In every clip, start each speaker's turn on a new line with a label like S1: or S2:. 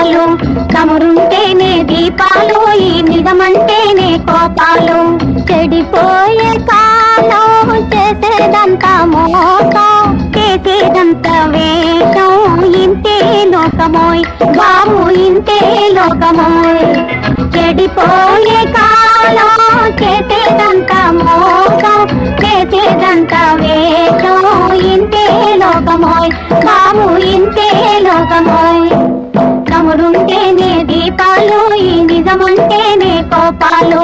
S1: కోపాలు, తమరుంటేనే దీపాలు, ఈ నిజమంటేనే కోపాలు. చెడిపోయే కాలం చేసేదంతా మోసం, చేసేదంతా వేషం, ఇంతే లోకమోయ్ బాబు ఇంతే లోకమోయ్. చెడిపోయే కాలం చేసేదంతా మోసం, చేసేదంతా వేషం, ఇంతే లోకమోయ్ బాబు ఇంతే లోకమోయ్. తమరుంటేనే దీపాలు, ఈ నిజమంటేనే కోపాలు,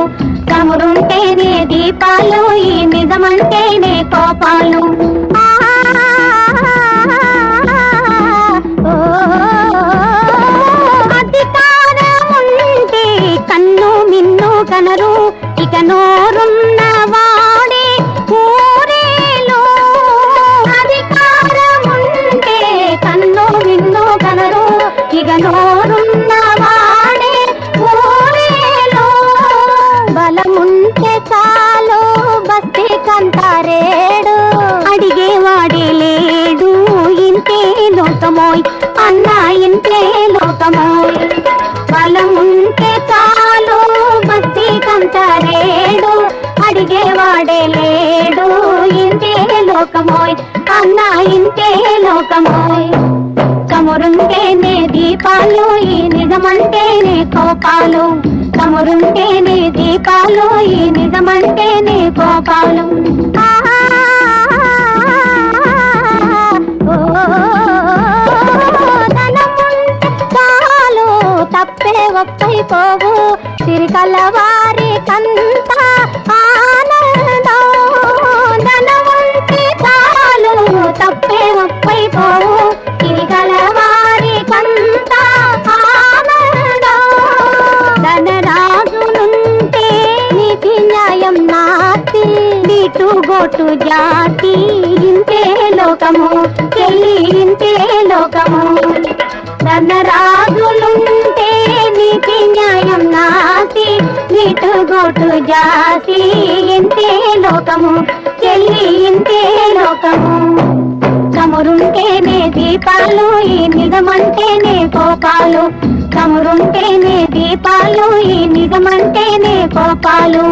S1: తమరుంటేనే దీపాలు, ఈ నిజమంటేనే కోపాలు. అధికారముంటే కన్ను మిన్ను కనరు, ఇక నోరున్న వాడే ఊరేలో. అధికారముంటే కన్ను మిన్ను కనరు, ఇక నోరున్న వాడే ఊరేలో. బలముంటే చాలు బస్తి కంటారేడు, అడిగేవాడే లేడు, ఇంతే లోకమోయ్ అన్నా ఇంతే లోకమోయ్. బలముంటే చాలు బస్తి కంటారేడు, అడిగేవాడే లేడు, ఇంతే లోకమోయ్ అన్నా ఇంతే లోకమోయ్. తమరుంటేనే దీపాలు, ఈ నిజమంటేనే కోపాలు, తమరుంటేనే దీపాలు, ఈ నిజమంటేనే కోపాలు. ధనముంటే చాలు తప్పే ఒప్పైపోవు, సిరికల వారి కంత ఆనందం. ధనముంటే చాలు తప్పే ఒప్పైపోవు, సిరికల వారి కంత ఆనందం. ధనరాజులుంటే నీతి న్యాయం నాటి, నీటు గోటు జాతి, ఇంతే లోకము చెల్లి ఇంతే లోకము. ధనరాజులుంటే నీతి న్యాయం నాటి, నీటు గోటు జాతి, ఇంతే లోకము చెల్లి ఇంతే లోకము. తమరుంటేనే దీపాలు, ఈ నిజమంటేనే కోపాలు, తమరుంటేనే దీపాలు, ఈ నిజమంటేనే కోపాలు.